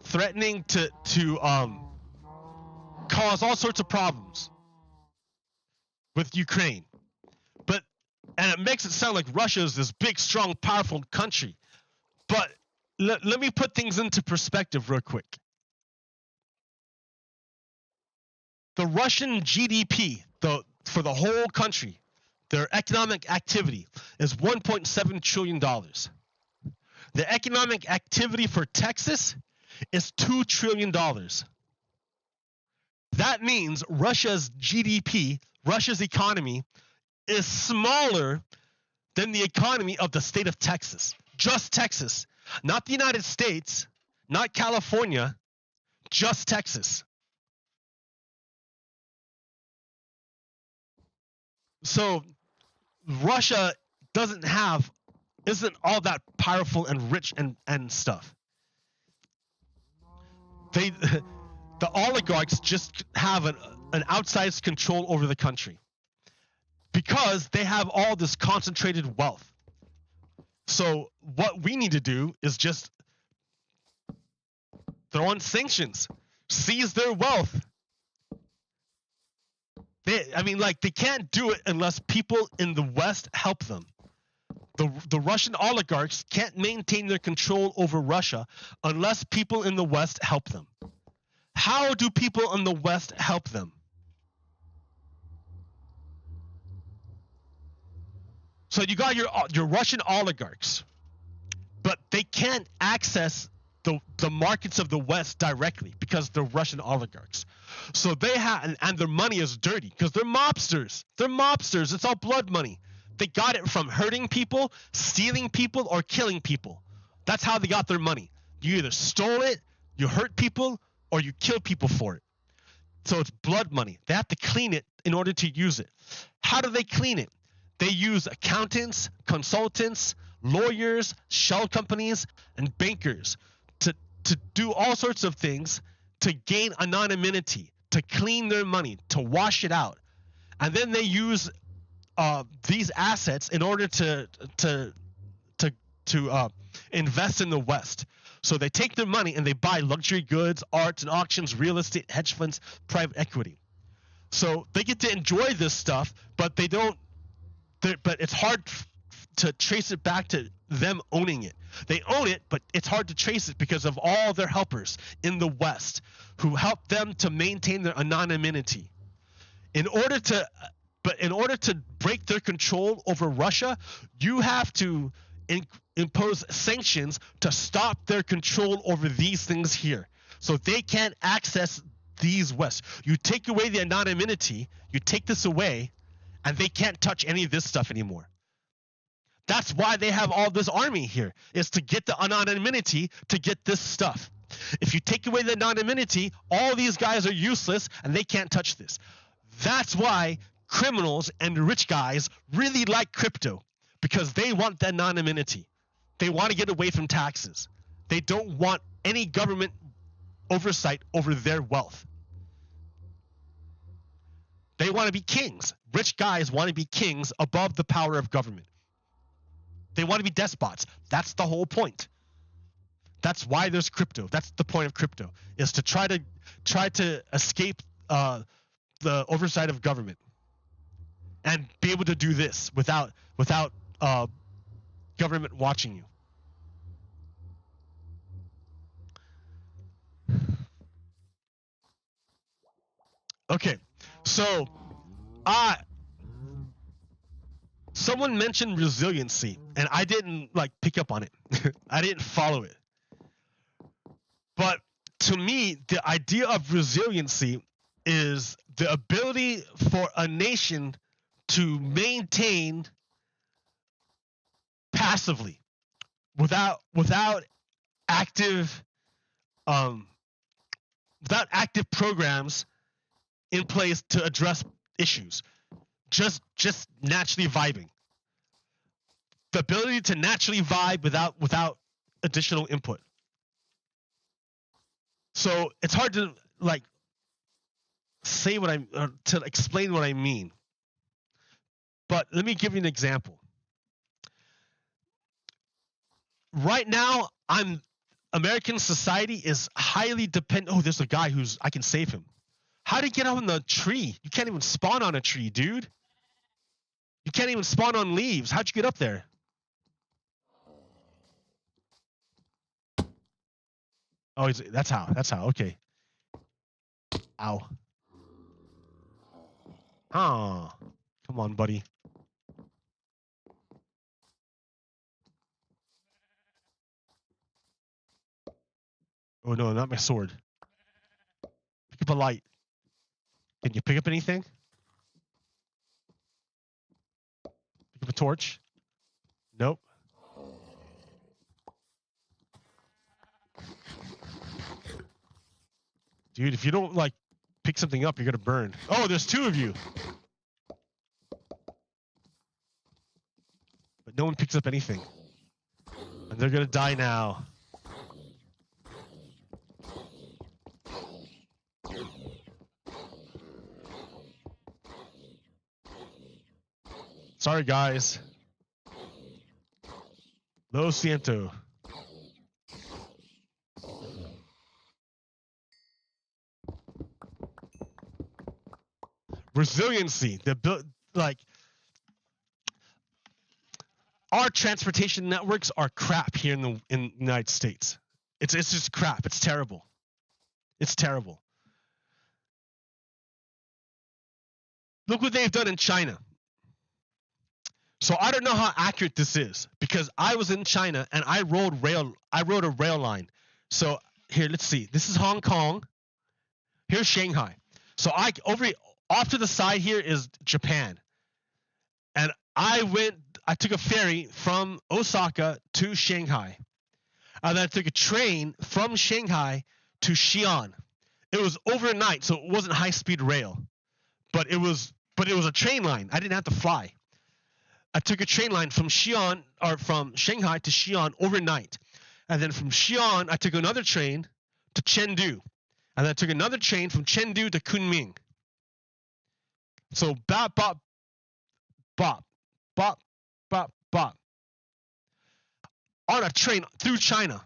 threatening to cause all sorts of problems with Ukraine. And it makes it sound like Russia is this big, strong, powerful country. But let me put things into perspective real quick. The Russian GDP, for the whole country, their economic activity is $1.7 trillion. The economic activity for Texas is $2 trillion. That means Russia's GDP, Russia's economy, is smaller than the economy of the state of Texas. Just Texas. Not the United States, not California, just Texas. So Russia isn't all that powerful and rich and stuff. The oligarchs just have an outsized control over the country because they have all this concentrated wealth. So what we need to do is just throw on sanctions, seize their wealth. They can't do it unless people in the West help them. The Russian oligarchs can't maintain their control over Russia unless people in the West help them. How do people in the West help them? So you got your Russian oligarchs, but they can't access the markets of the West directly because they're Russian oligarchs. So they have, and their money is dirty because they're mobsters. They're mobsters. It's all blood money. They got it from hurting people, stealing people, or killing people. That's how they got their money. You either stole it, you hurt people, or you kill people for it. So it's blood money. They have to clean it in order to use it. How do they clean it? They use accountants, consultants, lawyers, shell companies, and bankers to do all sorts of things to gain anonymity, to clean their money, to wash it out. And then they use these assets in order to invest in the West. So they take their money and they buy luxury goods, arts and auctions, real estate, hedge funds, private equity. So they get to enjoy this stuff, but they don't. But it's hard to trace it back to them owning it. They own it, but it's hard to trace it because of all their helpers in the West who help them to maintain their anonymity. In order to But in order to break their control over Russia, you have to impose sanctions to stop their control over these things here. So they can't access these West. You take away the anonymity, you take this away, and they can't touch any of this stuff anymore. That's why they have all this army here, is to get the anonymity to get this stuff. If you take away the anonymity, all these guys are useless and they can't touch this. That's why criminals and rich guys really like crypto, because they want the anonymity. They want to get away from taxes. They don't want any government oversight over their wealth. They want to be kings. Rich guys want to be kings above the power of government. They want to be despots. That's the whole point. That's why there's crypto. That's the point of crypto, is to try to escape the oversight of government and be able to do this without government watching you. Okay, so someone mentioned resiliency, and I didn't pick up on it. I didn't follow it. But to me, the idea of resiliency is the ability for a nation to maintain passively, without active programs in place to address issues. Just naturally vibing. The ability to naturally vibe without additional input. So it's hard to say to explain what I mean. But let me give you an example. Right now, American society is highly dependent. Oh, there's a guy I can save him. How did he get up on the tree? You can't even spawn on a tree, dude. You can't even spawn on leaves. How'd you get up there? Oh, that's how. Okay. Ow. Oh, come on, buddy. Oh no, not my sword. Pick up a light. Can you pick up anything? Pick up a torch? Nope. Dude, if you don't pick something up, you're gonna burn. Oh, there's two of you. But no one picks up anything. And they're gonna die now. Sorry, guys. Lo siento. Resiliency. Our transportation networks are crap here in the United States. It's just crap. It's terrible. It's terrible. Look what they've done in China. So I don't know how accurate this is, because I was in China and I rode a rail line. So here, let's see. This is Hong Kong. Here's Shanghai. So off to the side here is Japan. And I took a ferry from Osaka to Shanghai. And then I took a train from Shanghai to Xi'an. It was overnight, so it wasn't high-speed rail. But it was a train line. I didn't have to fly. I took a train line from Shanghai to Xi'an overnight. And then from Xi'an, I took another train to Chengdu. And then I took another train from Chengdu to Kunming. So bop, bop, bop, bop, bop, bop. On a train through China.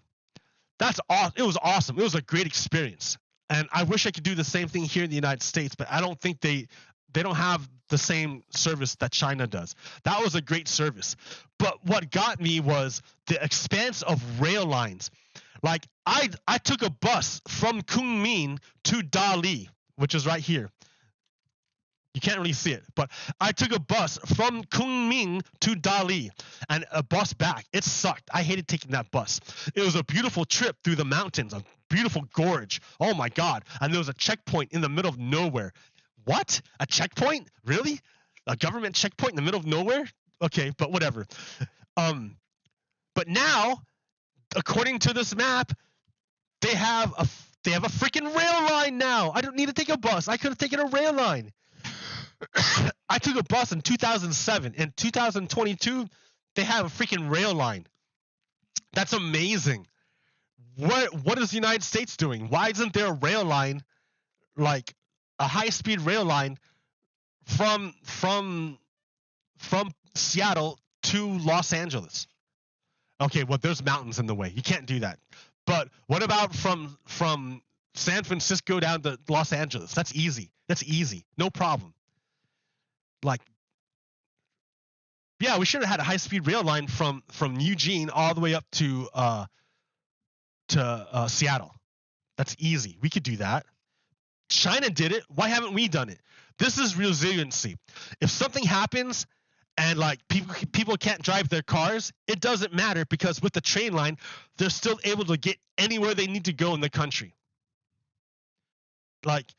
It was awesome. It was a great experience. And I wish I could do the same thing here in the United States, but I don't think they don't have the same service that China does. That was a great service. But what got me was the expanse of rail lines. I took a bus from Kunming to Dali, which is right here. You can't really see it, but I took a bus from Kunming to Dali and a bus back. It sucked. I hated taking that bus. It was a beautiful trip through the mountains, a beautiful gorge. Oh my God. And there was a checkpoint in the middle of nowhere. What? A checkpoint? Really? A government checkpoint in the middle of nowhere? Okay, but whatever. But now, according to this map, they have a freaking rail line now. I don't need to take a bus. I could have taken a rail line. I took a bus in 2007. In 2022, they have a freaking rail line. That's amazing. What is the United States doing? Why isn't there a rail line, like a high-speed rail line from Seattle to Los Angeles? Okay, well, there's mountains in the way. You can't do that. But what about from San Francisco down to Los Angeles? That's easy. That's easy. No problem. Like, yeah, we should have had a high-speed rail line from Eugene all the way up to Seattle. That's easy. We could do that. China did it. Why haven't we done it? This is resiliency. If something happens and like people can't drive their cars, it doesn't matter because with the train line, they're still able to get anywhere they need to go in the country. Like,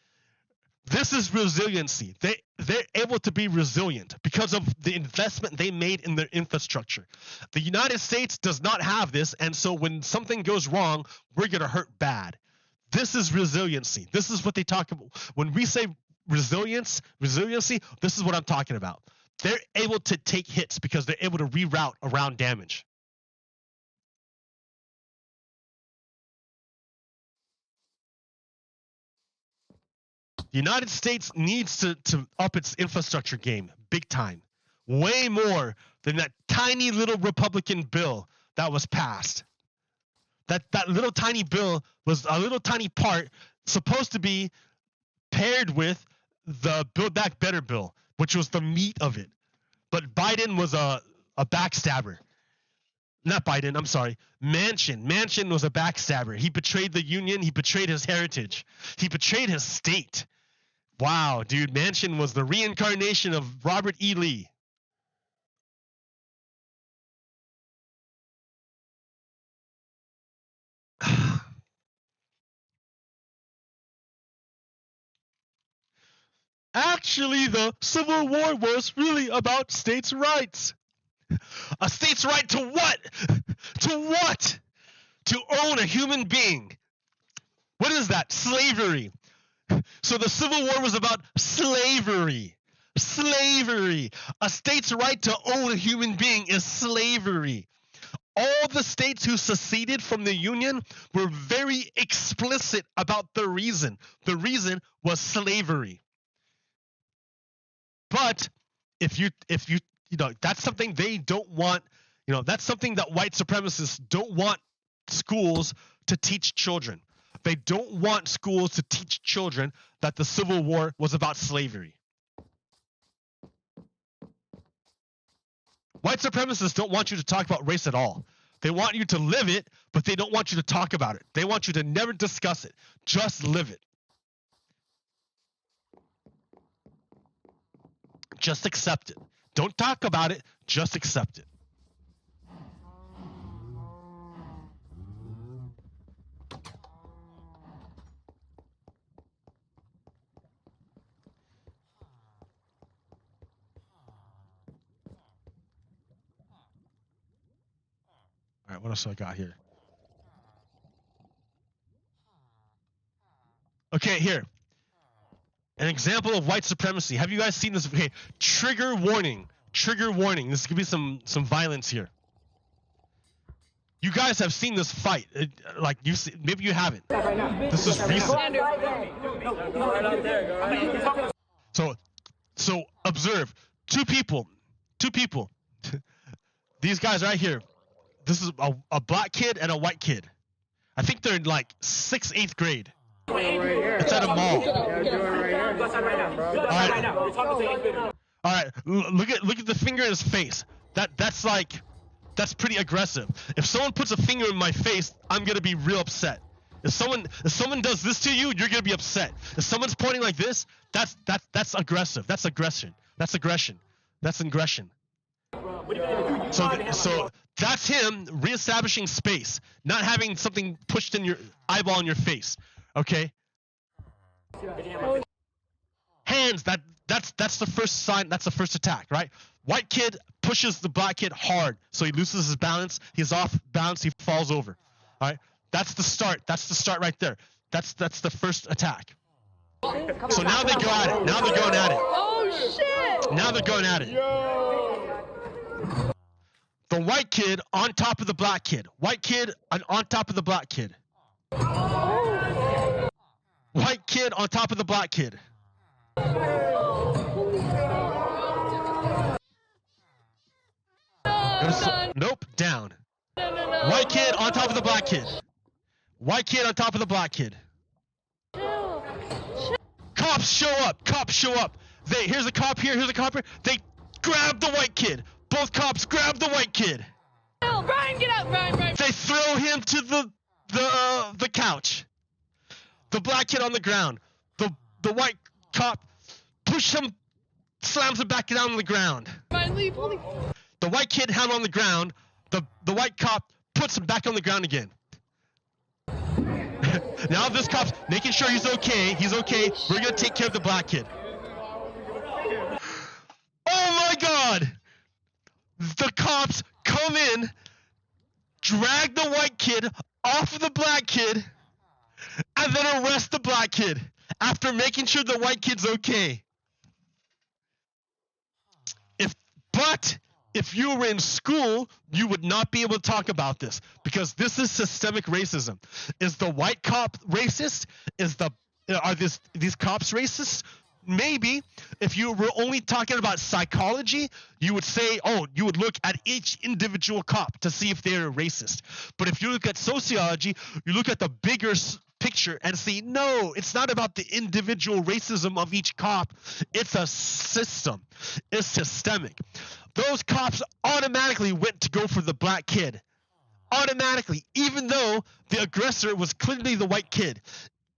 this is resiliency. They're able to be resilient because of the investment they made in their infrastructure. The United States does not have this, and so when something goes wrong, we're going to hurt bad. This is resiliency. This is what they talk about. When we say resiliency, this is what I'm talking about. They're able to take hits because they're able to reroute around damage. The United States needs to up its infrastructure game big time. Way more than that tiny little Republican bill that was passed. That little tiny bill was a little tiny part supposed to be paired with the Build Back Better bill, which was the meat of it. But Biden was a backstabber. Not Biden, I'm sorry. Manchin was a backstabber. He betrayed the union. He betrayed his heritage. He betrayed his state. Wow, dude, Manchin was the reincarnation of Robert E. Lee. Actually, the Civil War was really about states' rights. A state's right to what? To what? To own a human being. What is that? Slavery. So the Civil War was about slavery. Slavery. A state's right to own a human being is slavery. All the states who seceded from the Union were very explicit about the reason. The reason was slavery. But if you that's something they don't want, that's something that white supremacists don't want schools to teach children. They don't want schools to teach children that the Civil War was about slavery. White supremacists don't want you to talk about race at all. They want you to live it, but they don't want you to talk about it. They want you to never discuss it. Just live it. Just accept it. Don't talk about it. Just accept it. All right, what else do I got here? Okay, here. An example of white supremacy. Have you guys seen this? Okay, trigger warning. Trigger warning. This could be some violence here. You guys have seen this fight. Maybe you haven't. This is recent. So observe. Two people. These guys right here. This is a black kid and a white kid. I think they're in like 6th, 8th grade. It's at a mall. All right. Look at the finger in his face. That's pretty aggressive. If someone puts a finger in my face, I'm gonna be real upset. If someone does this to you, you're gonna be upset. If someone's pointing like this, that's aggressive. That's aggression. That's aggression. That's aggression. So that's him reestablishing space, not having something pushed in your eyeball in your face. Okay. Hands. That's the first sign. That's the first attack, right? White kid pushes the black kid hard, so he loses his balance. He's off balance. He falls over. All right. That's the start. That's the start right there. That's the first attack. So now they go at it. Now they're going at it. Oh shit! Now they're going at it. The white kid on top of the black kid. White kid on top of the black kid. White kid on top of the black kid. Nope, down. White kid on top of the black kid. White kid on top of the black kid. Cops show up. Cops show up. Here's a cop here. Here's a cop here. They grab the white kid. Both cops grab the white kid. Brian, get out, Brian. They throw him to the couch. The black kid on the ground. The white cop pushes him, slams him back down on the ground. Brian, leave. The white kid held on the ground. The white cop puts him back on the ground again. Now this cop's making sure he's okay. He's okay. We're gonna take care of the black kid. Oh my God! The cops come in, drag the white kid off of the black kid, and then arrest the black kid after making sure the white kid's okay. If you were in school, you would not be able to talk about this because this is systemic racism. Is the white cop racist? Are these cops racist? Maybe. If you were only talking about psychology, you would say, you would look at each individual cop to see if they're racist. But if you look at sociology, you look at the bigger picture and see, no, it's not about the individual racism of each cop. It's a system. It's systemic. Those cops automatically went to go for the black kid. Automatically, even though the aggressor was clearly the white kid.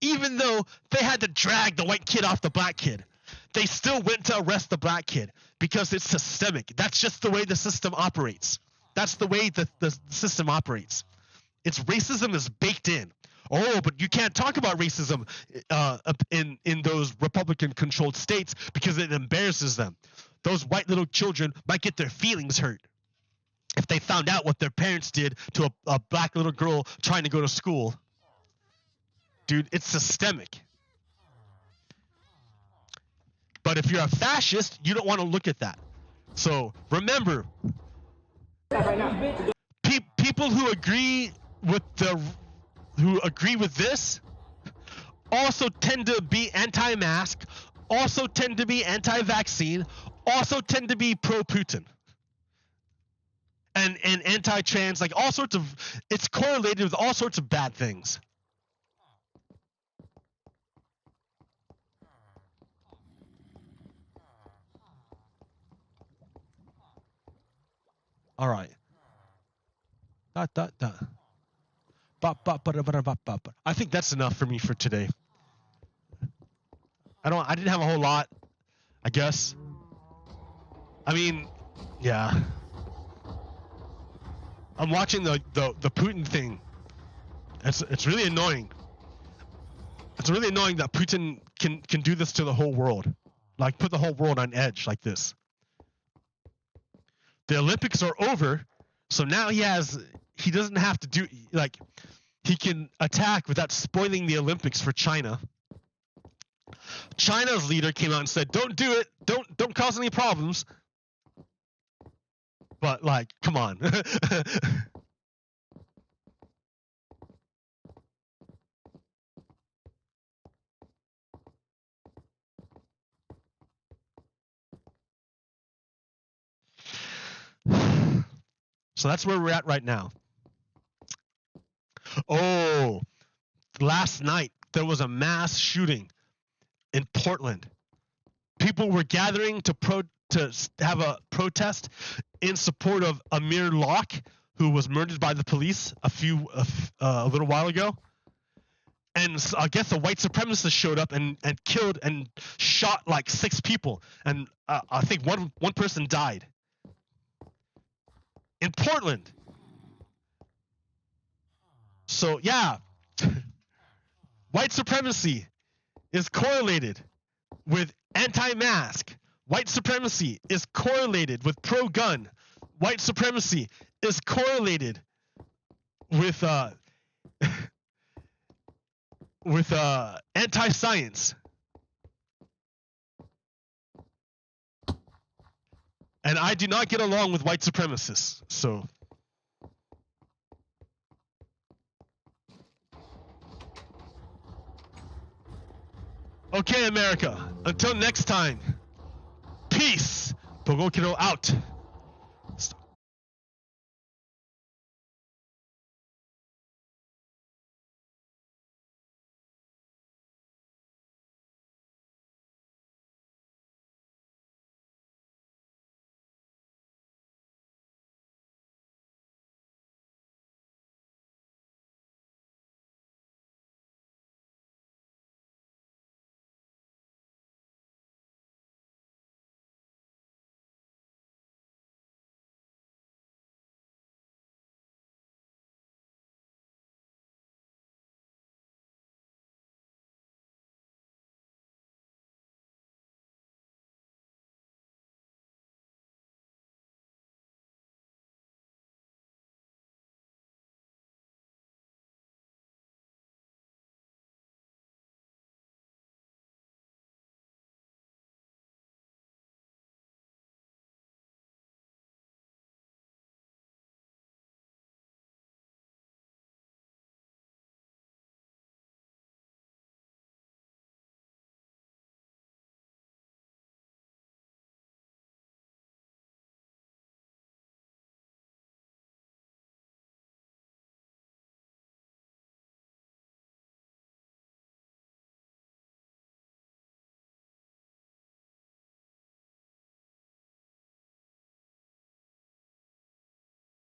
Even though they had to drag the white kid off the black kid. They still went to arrest the black kid because it's systemic. That's just the way the system operates. That's the way the system operates. It's racism is baked in. Oh, but you can't talk about racism in those Republican-controlled states because it embarrasses them. Those white little children might get their feelings hurt if they found out what their parents did to a black little girl trying to go to school. Dude, it's systemic. But if you're a fascist, you don't want to look at that. So remember, people who agree with this also tend to be anti-mask, also tend to be anti-vaccine, also tend to be pro-Putin. And anti-trans, like all sorts of, it's correlated with all sorts of bad things. All right. I think that's enough for me for today. I didn't have a whole lot, I guess. I mean, yeah. I'm watching the Putin thing. It's really annoying. It's really annoying that Putin can do this to the whole world. Like put the whole world on edge like this. The Olympics are over, so now he doesn't have to do, like, he can attack without spoiling the Olympics for China. China's leader came out and said, don't do it, don't cause any problems. But, like, come on. So that's where we're at right now. Oh, last night there was a mass shooting in Portland. People were gathering to have a protest in support of Amir Locke, who was murdered by the police a little while ago. and I guess a white supremacist showed up and killed and shot like 6 people, and I think one person died in Portland. So yeah, white supremacy is correlated with anti-mask. White supremacy is correlated with pro-gun. White supremacy is correlated with anti-science. And I do not get along with white supremacists, so. Okay, America, until next time, peace. Pogokiro out.